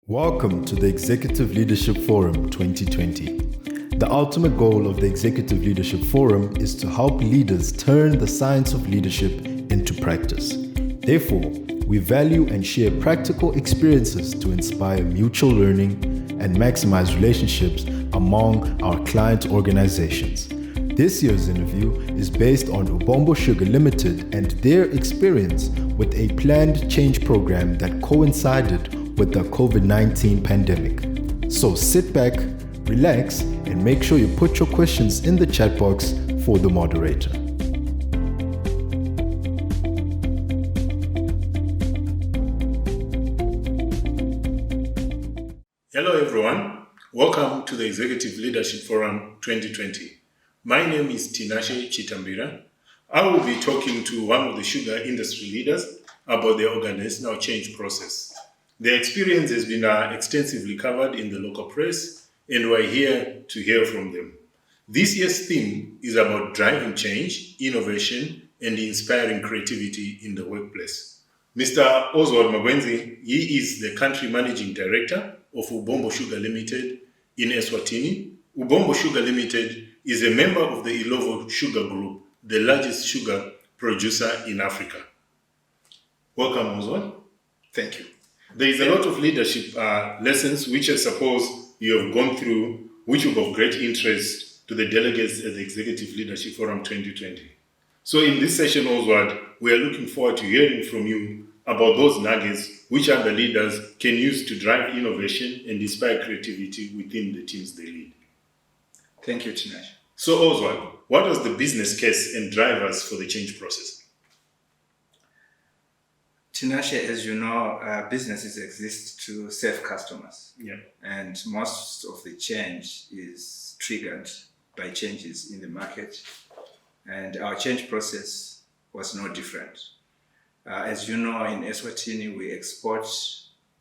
Welcome to the Executive Leadership Forum 2020. The ultimate goal of the Executive Leadership Forum is to help leaders turn the science of leadership into practice. Therefore, we value and share practical experiences to inspire mutual learning and maximize relationships among our client organizations. This year's interview is based on Ubombo Sugar Limited and their experience with a planned change program that coincided with the COVID-19 pandemic. So sit back, relax, and make sure you put your questions in the chat box for the moderator. Hello everyone, welcome to the Executive Leadership Forum 2020. My name is Tinashe Chitambira. I will be talking to one of the sugar industry leaders about the organizational change process. Their experience has been extensively covered in the local press, and we're here to hear from them. This year's theme is about driving change, innovation, and inspiring creativity in the workplace. Mr. Oswald Magwenzi, he is the country managing director of Ubombo Sugar Limited in Eswatini. Ubombo Sugar Limited is a member of the Ilovo Sugar Group, the largest sugar producer in Africa. Welcome, Oswald. Thank you. There is a lot of leadership lessons which I suppose you have gone through, which will be of great interest to the delegates at the Executive Leadership Forum 2020. So in this session, Oswald, we are looking forward to hearing from you about those nuggets which other leaders can use to drive innovation and inspire creativity within the teams they lead. Thank you, Tinashe. So Oswald, what was the business case and drivers for the change process? Tinashe, as you know, businesses exist to serve customers. Yeah. And most of the change is triggered by changes in the market. And our change process was no different. As you know, in Eswatini, we export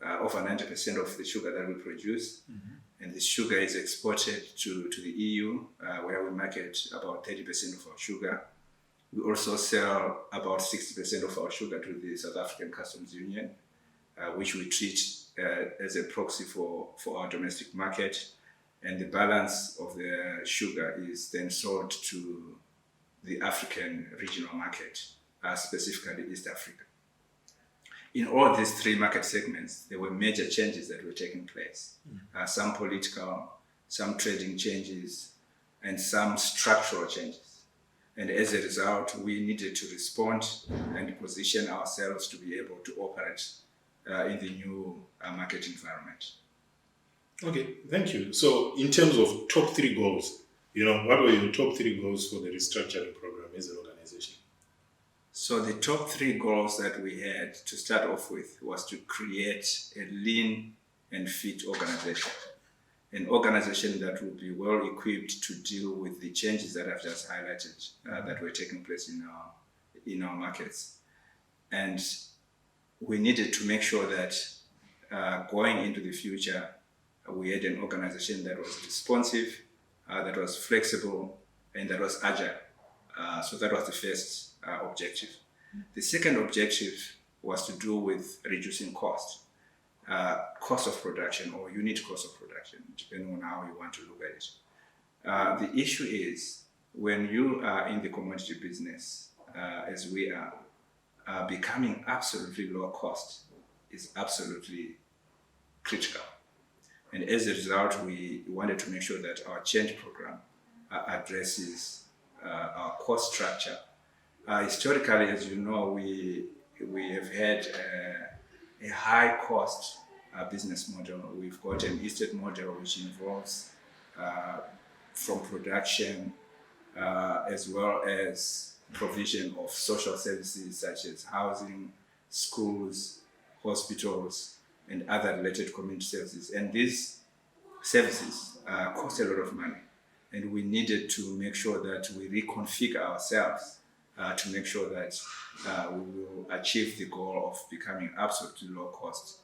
over 90% of the sugar that we produce. Mm-hmm. And the sugar is exported to the EU, where we market about 30% of our sugar. We also sell about 60% of our sugar to the South African Customs Union, which we treat as a proxy for our domestic market. And the balance of the sugar is then sold to the African regional market, specifically East Africa. In all these three market segments, there were major changes that were taking place. Some political, some trading changes, and some structural changes. And as a result, we needed to respond and position ourselves to be able to operate in the new market environment. Okay, thank you. So in terms of top three goals, what were your top three goals for the restructuring program as an organization? So the top three goals that we had to start off with was to create a lean and fit organization. An organization that will be well equipped to deal with the changes that I've just highlighted that were taking place in our markets. And we needed to make sure that going into the future, we had an organization that was responsive, that was flexible, and that was agile. So that was the first objective. The second objective was to do with reducing cost. Cost of production or unit cost of production, depending on how you want to look at it. The issue is when you are in the commodity business, as we are, becoming absolutely low cost is absolutely critical. And as a result, we wanted to make sure that our change program addresses our cost structure. Historically, as you know, we have had a high cost business model. We've got an estate model which involves from production as well as provision of social services such as housing, schools, hospitals, and other related community services. And these services cost a lot of money. And we needed to make sure that we reconfigure ourselves to make sure that we will achieve the goal of becoming absolutely low cost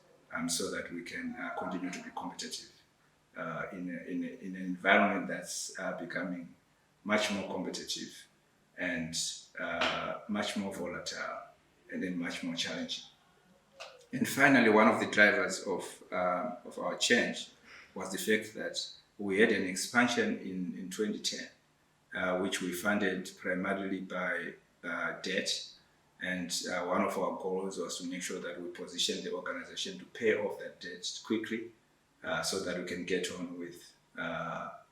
so that we can continue to be competitive in an environment that's becoming much more competitive and much more volatile and then much more challenging. And finally, one of the drivers of our change was the fact that we had an expansion in 2010, which we funded primarily by debt. And one of our goals was to make sure that we position the organization to pay off that debt quickly so that we can get on with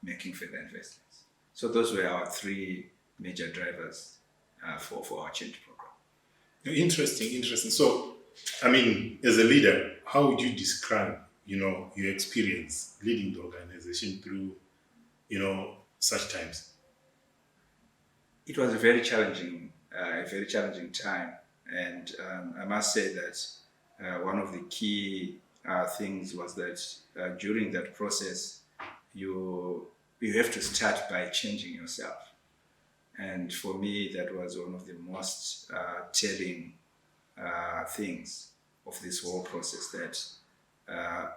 making further investments. So those were our three major drivers for our change program. Interesting. So, I mean, as a leader, how would you describe, your experience leading the organization through, such times? It was a very challenging time, and I must say that one of the key things was that during that process, you have to start by changing yourself. And for me, that was one of the most telling things of this whole process, that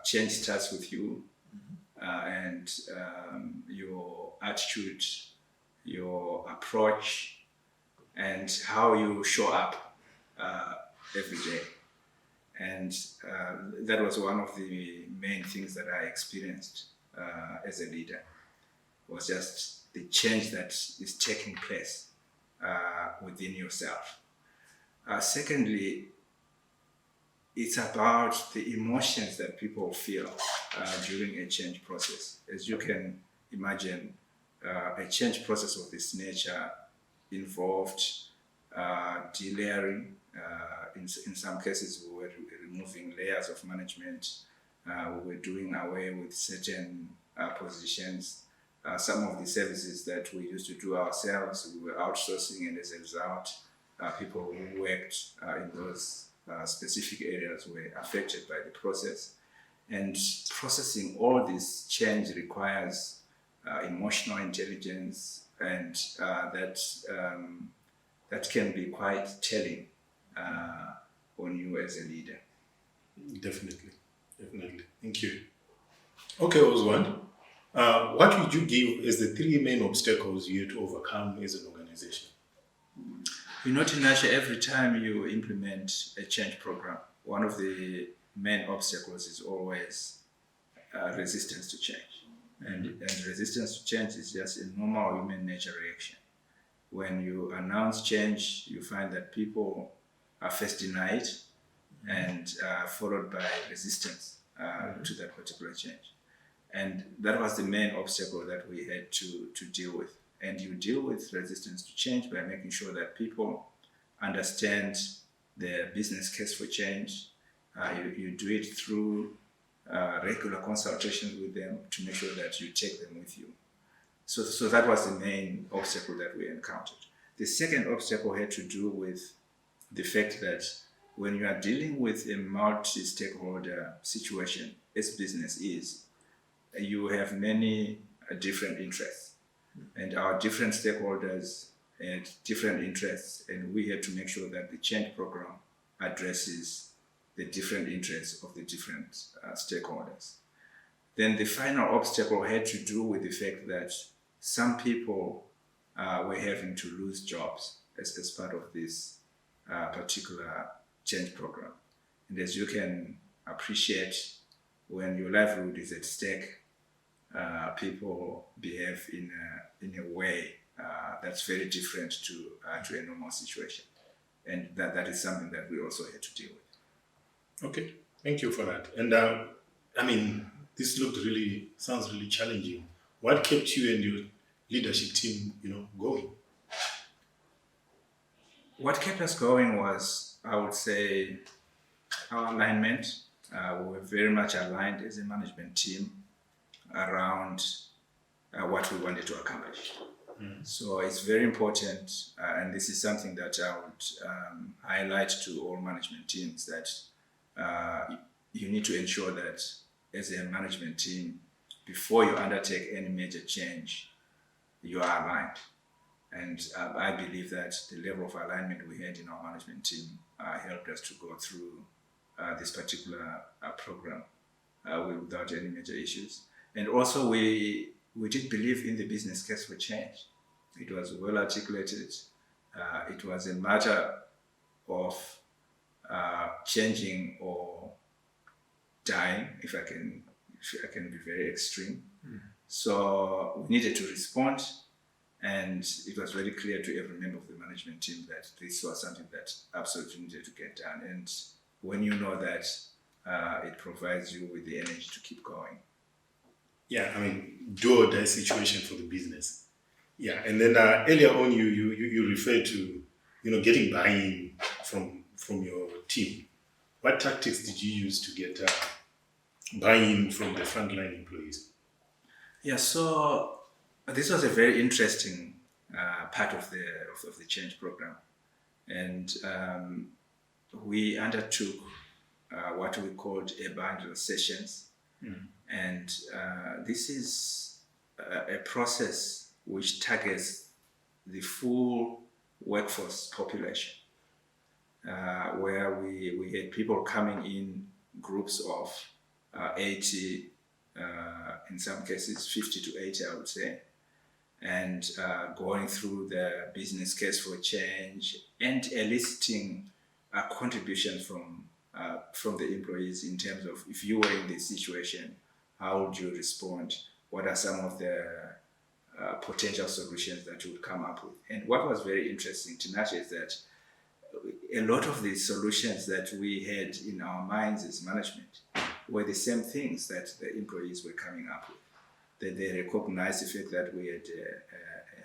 change starts with you, and your attitude, your approach, and how you show up every day. And that was one of the main things that I experienced as a leader, was just the change that is taking place within yourself. Secondly, it's about the emotions that people feel during a change process. As you can imagine, a change process of this nature involved delayering. In some cases, we were removing layers of management. We were doing away with certain positions. Some of the services that we used to do ourselves, we were outsourcing, and as a result, people who worked in those specific areas were affected by the process. And processing all this change requires emotional intelligence, and that can be quite telling on you as a leader. Definitely. Thank you. Okay, Oswald. What would you give as the three main obstacles you had to overcome as an organization? Tinashe, every time you implement a change program, one of the main obstacles is always resistance to change. And resistance to change is just a normal human nature reaction. When you announce change, you find that people are first denied and followed by resistance to that particular change. And that was the main obstacle that we had to deal with. And you deal with resistance to change by making sure that people understand the business case for change. You do it through regular consultations with them to make sure that you take them with you. So that was the main obstacle that we encountered. The second obstacle had to do with the fact that when you are dealing with a multi-stakeholder situation, as business is, you have many different interests. And our different stakeholders had different interests, and we had to make sure that the change program addresses the different interests of the different stakeholders. Then the final obstacle had to do with the fact that some people were having to lose jobs as part of this particular change program. And as you can appreciate, when your livelihood is at stake, people behave in a way that's very different to a normal situation. And that is something that we also had to deal with. Okay, thank you for that. And this sounds really challenging. What kept you and your leadership team, going? What kept us going was, I would say, our alignment. We were very much aligned as a management team around what we wanted to accomplish. So it's very important, and this is something that I would highlight to all management teams, that you need to ensure that as a management team, before you undertake any major change, you are aligned. And I believe that the level of alignment we had in our management team helped us to go through this particular program without any major issues. And also we did believe in the business case for change. It was well articulated. It was a matter of changing or dying, if I can be very extreme. So we needed to respond, and it was very clear to every member of the management team that this was something that absolutely needed to get done. And when you know that, it provides you with the energy to keep going. Yeah, I mean, do or die situation for the business. Yeah, and then earlier on, you referred to getting buy-in from your team. What tactics did you use to get buy-in from the frontline employees? Yeah, so this was a very interesting part of the change program, and we undertook what we called a bundle sessions, and this is a process which targets the full workforce population, where we had people coming in groups of 80, in some cases 50 to 80, I would say, and going through the business case for change and eliciting a contribution from the employees in terms of, if you were in this situation, how would you respond? What are some of the potential solutions that you would come up with? And what was very interesting, Tinashe, is that a lot of the solutions that we had in our minds as management were the same things that the employees were coming up with. That they recognized the fact that we had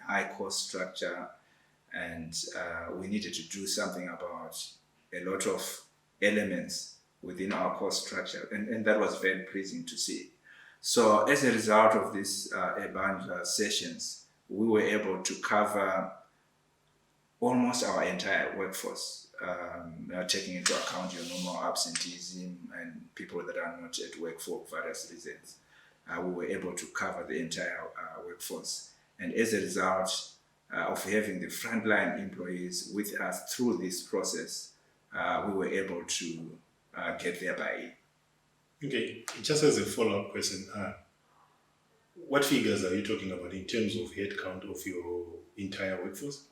a high cost structure, and we needed to do something about a lot of elements within our cost structure, and that was very pleasing to see. So as a result of these band sessions, we were able to cover almost our entire workforce, taking into account your normal absenteeism and people that are not at work for various reasons. We were able to cover the entire workforce. And as a result of having the frontline employees with us through this process, we were able to get their buy-in. Okay, just as a follow-up question, what figures are you talking about in terms of headcount of your entire workforce?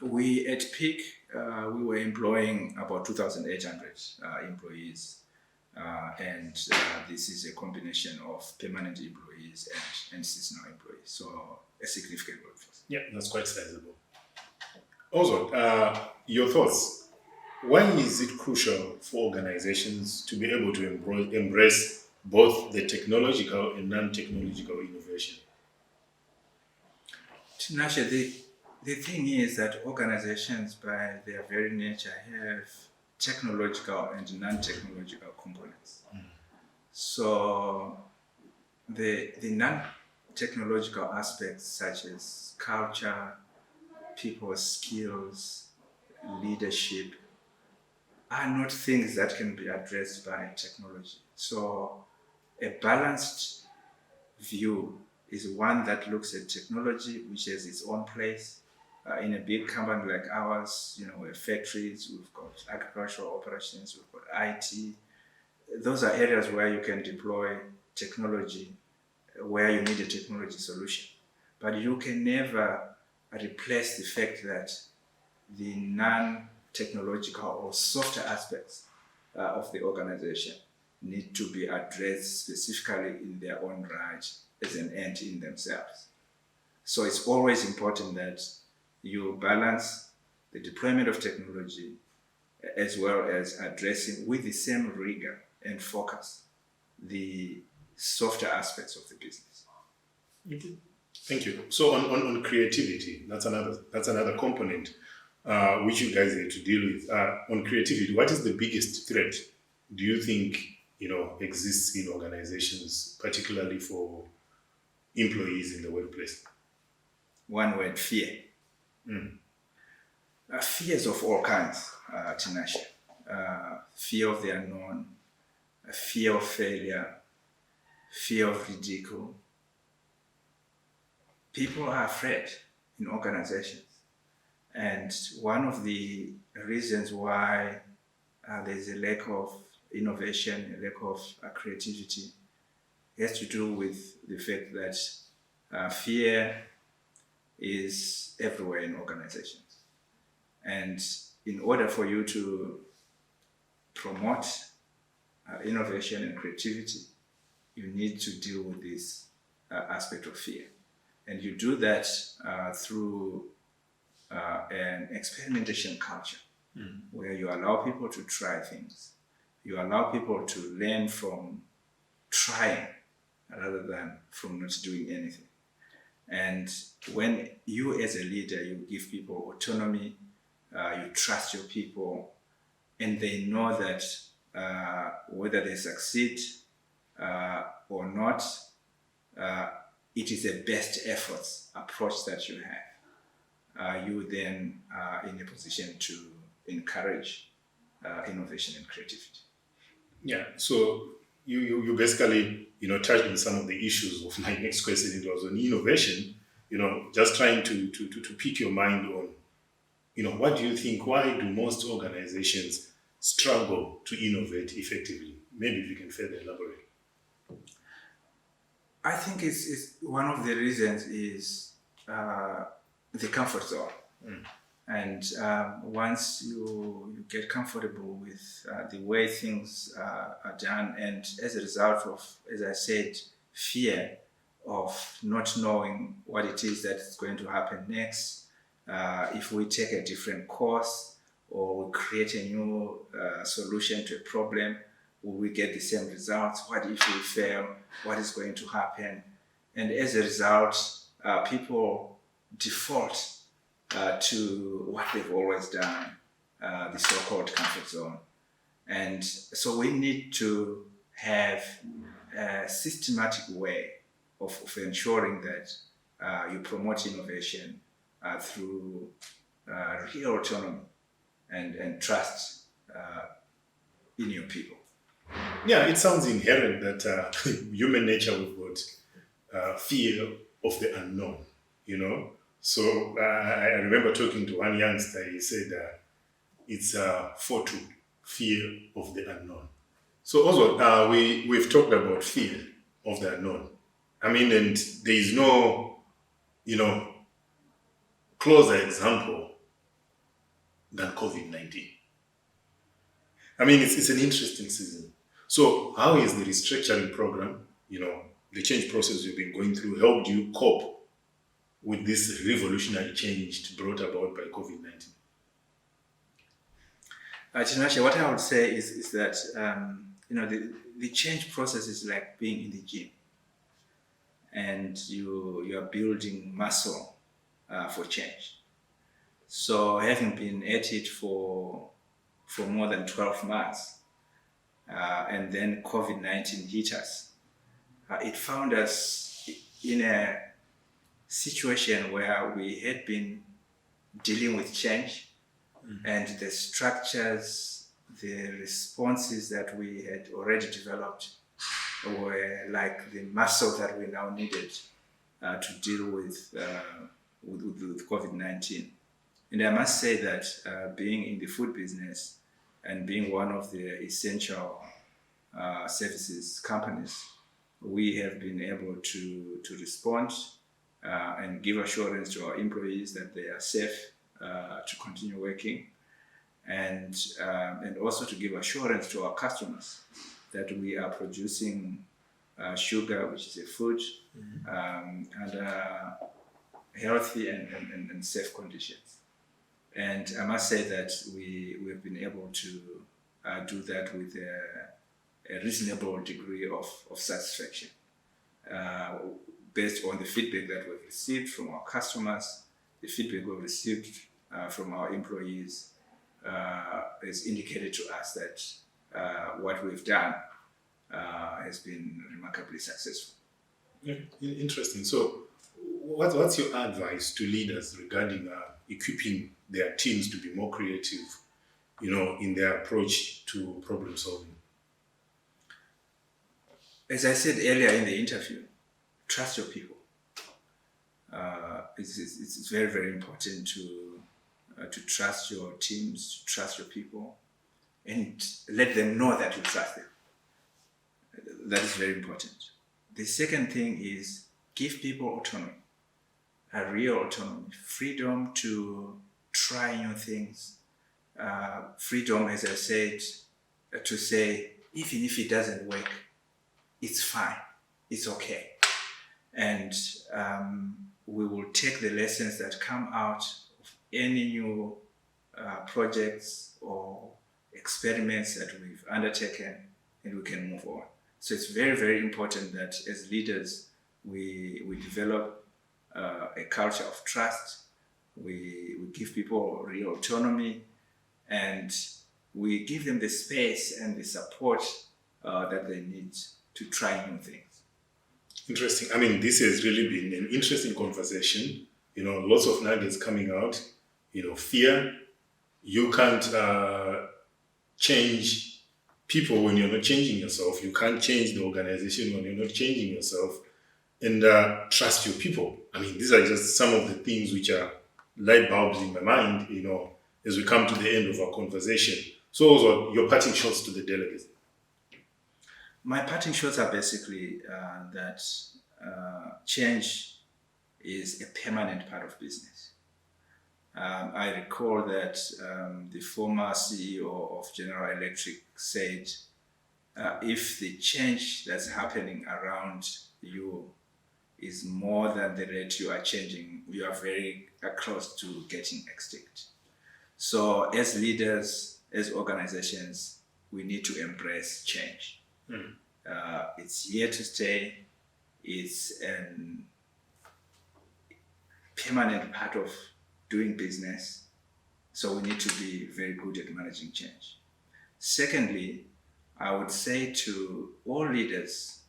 We, at peak, we were employing about 2,800 employees. And this is a combination of permanent employees and seasonal employees, so a significant workforce. Yeah, that's quite sizable. Also, your thoughts. Why is it crucial for organizations to be able to embrace both the technological and non-technological innovation? Tinashe, the thing is that organizations, by their very nature, have technological and non-technological components. So the non-technological aspects, such as culture, people's skills, leadership, are not things that can be addressed by technology. So a balanced view is one that looks at technology, which has its own place. In a big company like ours, we have factories, we've got agricultural operations, we've got IT. Those are areas where you can deploy technology, where you need a technology solution. But you can never replace the fact that the non-technological or softer aspects of the organization need to be addressed specifically in their own right as an end in themselves. So it's always important that you balance the deployment of technology as well as addressing with the same rigor and focus the softer aspects of the business. Okay. Thank you. So on creativity, that's another component which you guys need to deal with. On creativity, what is the biggest threat do you think exists in organizations, particularly for employees in the workplace? One word: fear. Fears of all kinds, Tinashe. Fear of the unknown, fear of failure, fear of ridicule. People are afraid in organizations. And one of the reasons why there's a lack of innovation, a lack of creativity, has to do with the fact that fear is everywhere in organizations. And in order for you to promote innovation and creativity, you need to deal with this aspect of fear. And you do that through an experimentation culture, where you allow people to try things. You allow people to learn from trying rather than from not doing anything. And when you as a leader, you give people autonomy, you trust your people, and they know that whether they succeed or not, it is a best efforts approach that you have. You then are in a position to encourage innovation and creativity. Yeah, so you basically, touched on some of the issues of my next question. It was on innovation, just trying to pick your mind on, what do you think, why do most organizations struggle to innovate effectively? Maybe if you can further elaborate. I think it's one of the reasons is the comfort zone. And once you get comfortable with the way things are done, and as a result of, as I said, fear of not knowing what it is that is going to happen next, if we take a different course or we create a new solution to a problem, will we get the same results? What if we fail? What is going to happen? And as a result, people default to what they've always done, the so-called comfort zone. And so we need to have a systematic way of ensuring that you promote innovation through real autonomy and trust in your people. Yeah, it sounds inherent that human nature, we've got fear of the unknown, So I remember talking to one youngster. He said it's fortitude, fear of the unknown. So also we've talked about fear of the unknown. I mean, and there is no, closer example than COVID-19. I mean, it's an interesting season. So how is the restructuring program, the change process you've been going through, helped you cope with this revolutionary change brought about by COVID-19? Tinashe, what I would say is that, the change process is like being in the gym, and you are building muscle for change. So having been at it for more than 12 months, and then COVID-19 hit us, it found us in a situation where we had been dealing with change, and the structures, the responses that we had already developed were like the muscle that we now needed to deal with COVID-19. And I must say that being in the food business and being one of the essential services companies, we have been able to respond and give assurance to our employees that they are safe to continue working, and also to give assurance to our customers that we are producing sugar, which is a food, under healthy and safe conditions. And I must say that we've been able to do that with a reasonable degree of satisfaction, based on the feedback that we've received from our customers, the feedback we've received from our employees has indicated to us that what we've done has been remarkably successful. Yeah, interesting. So what's your advice to leaders regarding equipping their teams to be more creative, in their approach to problem solving? As I said earlier in the interview, trust your people. It's very, very important to trust your teams, to trust your people, and let them know that you trust them. That is very important. The second thing is give people autonomy, a real autonomy, freedom to try new things, freedom, as I said, to say, even if it doesn't work, it's fine, it's okay. And we will take the lessons that come out of any new projects or experiments that we've undertaken, and we can move on. So it's very, very important that as leaders, we develop a culture of trust. We give people real autonomy, and we give them the space and the support that they need to try new things. Interesting. I mean, this has really been an interesting conversation. Lots of nuggets coming out. Fear. You can't change people when you're not changing yourself. You can't change the organization when you're not changing yourself. And trust your people. I mean, these are just some of the things which are light bulbs in my mind, as we come to the end of our conversation. So also, your parting shots to the delegates. My parting shots are basically that change is a permanent part of business. I recall that the former CEO of General Electric said, if the change that's happening around you is more than the rate you are changing, you are very close to getting extinct. So as leaders, as organizations, we need to embrace change. It's here to stay. It's a permanent part of doing business. So we need to be very good at managing change. Secondly, I would say to all leaders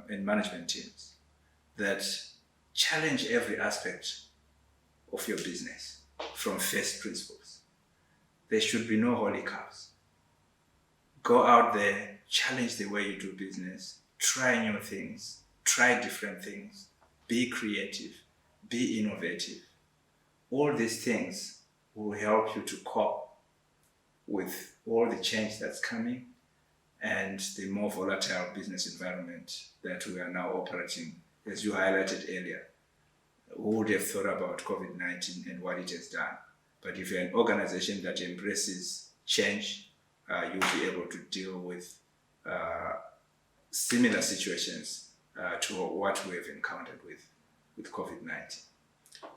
and management teams that challenge every aspect of your business from first principles. There should be no holy cows. Go out there, challenge the way you do business, try new things, try different things, be creative, be innovative. All these things will help you to cope with all the change that's coming and the more volatile business environment that we are now operating. As you highlighted earlier, who would have thought about COVID-19 and what it has done? But if you're an organization that embraces change, you'll be able to deal with similar situations to what we have encountered with COVID-19.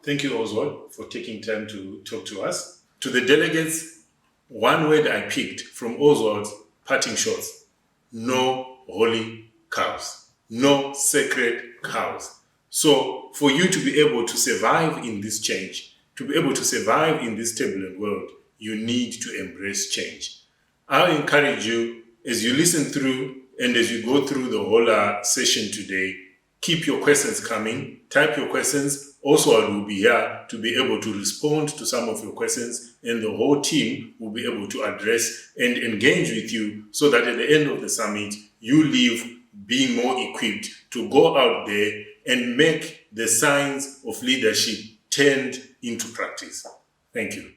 Thank you, Oswald, for taking time to talk to us. To the delegates, one word I picked from Oswald's parting shots: no holy cows, no sacred cows. So for you to be able to survive in this change, to be able to survive in this turbulent world, you need to embrace change. I encourage you, as you listen through and as you go through the whole session today, keep your questions coming, type your questions. Also, I will be here to be able to respond to some of your questions, and the whole team will be able to address and engage with you so that at the end of the summit, you leave being more equipped to go out there and make the signs of leadership turned into practice. Thank you.